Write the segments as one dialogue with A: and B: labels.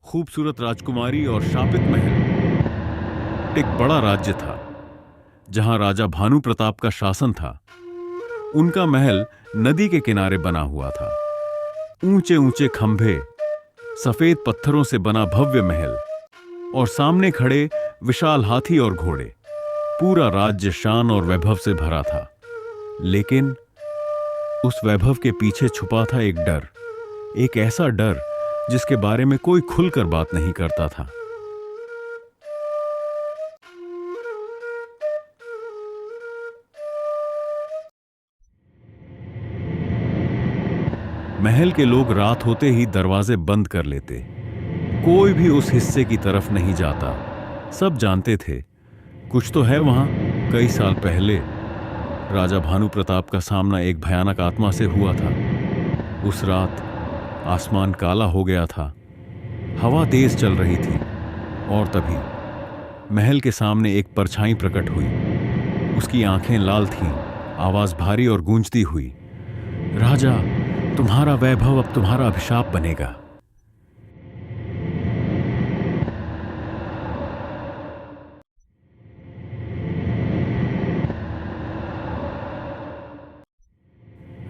A: खूबसूरत राजकुमारी और शापित महल एक बड़ा राज्य था जहां राजा भानु प्रताप का शासन था। उनका महल नदी के किनारे बना हुआ था। ऊंचे ऊंचे खंभे, सफेद पत्थरों से बना भव्य महल और सामने खड़े विशाल हाथी और घोड़े। पूरा राज्य शान और वैभव से भरा था, लेकिन उस वैभव के पीछे छुपा था एक डर, एक ऐसा डर जिसके बारे में कोई खुलकर बात नहीं करता था। महल के लोग रात होते ही दरवाजे बंद कर लेते। कोई भी उस हिस्से की तरफ नहीं जाता। सब जानते थे कुछ तो है वहां। कई साल पहले राजा भानु प्रताप का सामना एक भयानक आत्मा से हुआ था। उस रात आसमान काला हो गया था, हवा तेज चल रही थी और तभी महल के सामने एक परछाई प्रकट हुई। उसकी आंखें लाल थीं, आवाज भारी और गूंजती हुई, राजा, तुम्हारा वैभव अब तुम्हारा अभिशाप बनेगा।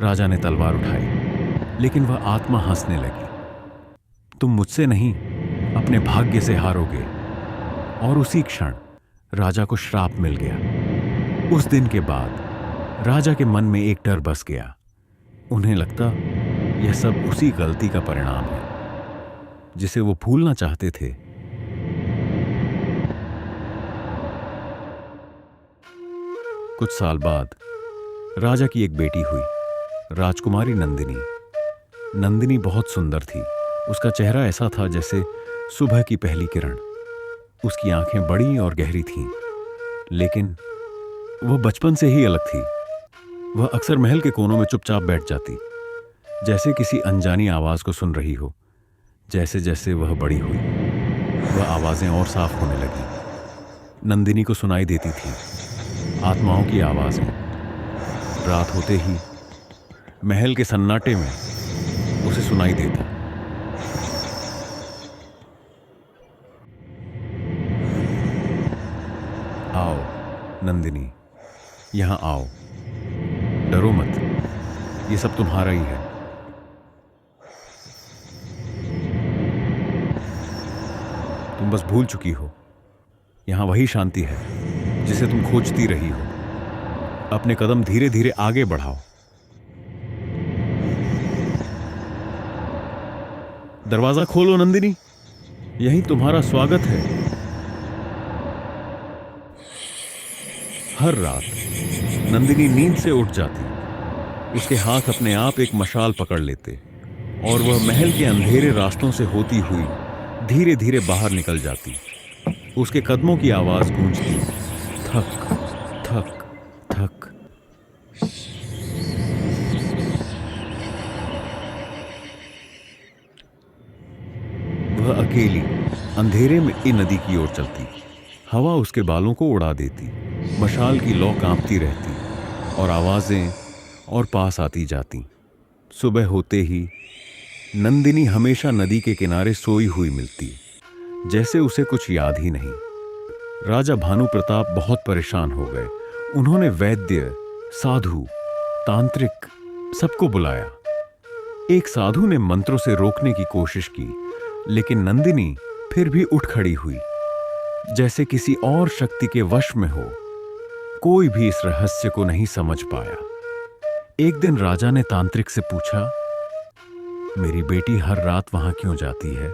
A: राजा ने तलवार उठाई, लेकिन वह आत्मा हंसने लगी। तुम मुझसे नहीं, अपने भाग्य से हारोगे। और उसी क्षण राजा को श्राप मिल गया। उस दिन के बाद राजा के मन में एक डर बस गया। उन्हें लगता यह सब उसी गलती का परिणाम है जिसे वो भूलना चाहते थे। कुछ साल बाद राजा की एक बेटी हुई, राजकुमारी नंदिनी। नंदिनी बहुत सुंदर थी। उसका चेहरा ऐसा था जैसे सुबह की पहली किरण। उसकी आंखें बड़ी और गहरी थीं, लेकिन वह बचपन से ही अलग थी। वह अक्सर महल के कोनों में चुपचाप बैठ जाती, जैसे किसी अनजानी आवाज को सुन रही हो। जैसे जैसे वह बड़ी हुई, वह आवाजें और साफ होने लगी। नंदिनी को सुनाई देती थी आत्माओं की आवाजें। रात होते ही महल के सन्नाटे में उसे सुनाई देता, आओ नंदिनी, यहां आओ, डरो मत, ये सब तुम्हारा ही है। तुम बस भूल चुकी हो, यहां वही शांति है जिसे तुम खोजती रही हो। अपने कदम धीरे धीरे आगे बढ़ाओ। दरवाजा खोलो नंदिनी, यही तुम्हारा स्वागत है। हर रात नंदिनी नींद से उठ जाती। उसके हाथ अपने आप एक मशाल पकड़ लेते और वह महल के अंधेरे रास्तों से होती हुई धीरे धीरे बाहर निकल जाती। उसके कदमों की आवाज गूंजती, थक थक थक। वह अकेली अंधेरे में इन नदी की ओर चलती। हवा उसके बालों को उड़ा देती, मशाल की लौ कांपती रहती और आवाजें और पास आती जाती। सुबह होते ही नंदिनी हमेशा नदी के किनारे सोई हुई मिलती, जैसे उसे कुछ याद ही नहीं। राजा भानु प्रताप बहुत परेशान हो गए। उन्होंने वैद्य, साधु, तांत्रिक सबको बुलाया। एक साधु ने मंत्रों से रोकने की कोशिश की, लेकिन नंदिनी फिर भी उठ खड़ी हुई, जैसे किसी और शक्ति के वश में हो। कोई भी इस रहस्य को नहीं समझ पाया। एक दिन राजा ने तांत्रिक से पूछा, मेरी बेटी हर रात वहां क्यों जाती है?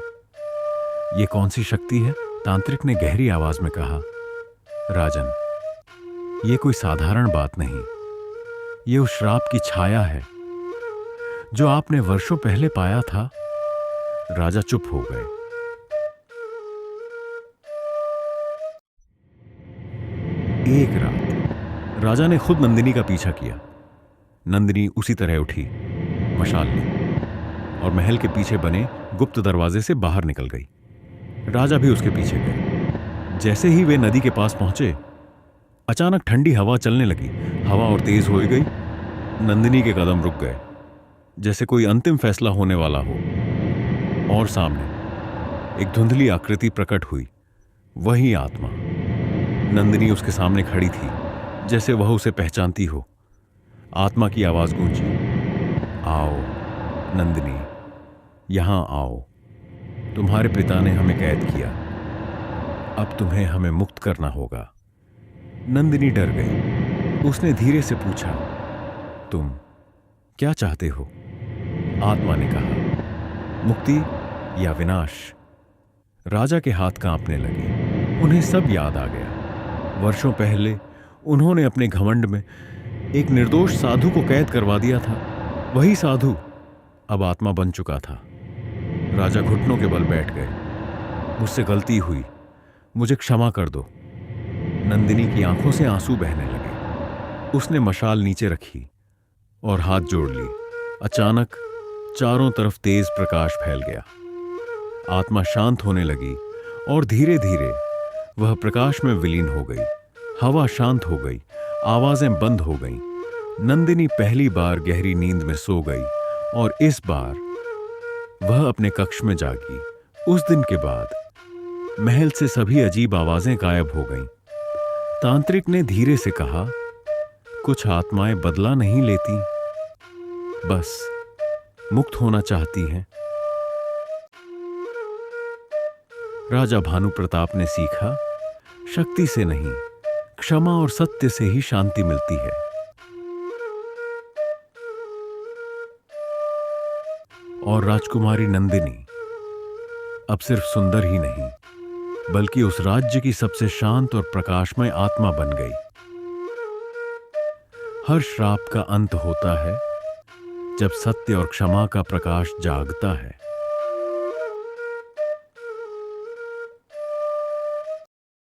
A: ये कौन सी शक्ति है? तांत्रिक ने गहरी आवाज में कहा, राजन, ये कोई साधारण बात नहीं। ये उस श्राप की छाया है जो आपने वर्षों पहले पाया था। राजा चुप हो गए। एक रात राजा ने खुद नंदिनी का पीछा किया। नंदिनी उसी तरह उठी, मशाल ली और महल के पीछे बने गुप्त दरवाजे से बाहर निकल गई। राजा भी उसके पीछे गए। जैसे ही वे नदी के पास पहुंचे, अचानक ठंडी हवा चलने लगी। हवा और तेज हो गई। नंदिनी के कदम रुक गए, जैसे कोई अंतिम फैसला होने वाला हो। और सामने एक धुंधली आकृति प्रकट हुई, वही आत्मा। नंदिनी उसके सामने खड़ी थी, जैसे वह उसे पहचानती हो। आत्मा की आवाज गूंजी, आओ नंदिनी, यहां आओ। तुम्हारे पिता ने हमें कैद किया, अब तुम्हें हमें मुक्त करना होगा। नंदिनी डर गई। उसने धीरे से पूछा, तुम क्या चाहते हो? आत्मा ने कहा, मुक्ति या विनाश। राजा के हाथ कांपने लगे। उन्हें सब याद आ गया। वर्षों पहले उन्होंने अपने घमंड में एक निर्दोष साधु को कैद करवा दिया था। वही साधु अब आत्मा बन चुका था। राजा घुटनों के बल बैठ गए। मुझसे गलती हुई, मुझे क्षमा कर दो। नंदिनी की आंखों से आंसू बहने लगे। उसने मशाल नीचे रखी और हाथ जोड़ ली। अचानक चारों तरफ तेज प्रकाश फैल गया। आत्मा शांत होने लगी और धीरे धीरे वह प्रकाश में विलीन हो गई। हवा शांत हो गई, आवाजें बंद हो गईं। नंदिनी पहली बार गहरी नींद में सो गई और इस बार वह अपने कक्ष में जागी। उस दिन के बाद महल से सभी अजीब आवाजें गायब हो गईं। तांत्रिक ने धीरे से कहा, कुछ आत्माएं बदला नहीं लेती, बस मुक्त होना चाहती हैं। राजा भानु प्रताप ने सीखा, शक्ति से नहीं, क्षमा और सत्य से ही शांति मिलती है। और राजकुमारी नंदिनी अब सिर्फ सुंदर ही नहीं, बल्कि उस राज्य की सबसे शांत और प्रकाशमय आत्मा बन गई। हर श्राप का अंत होता है जब सत्य और क्षमा का प्रकाश जागता है।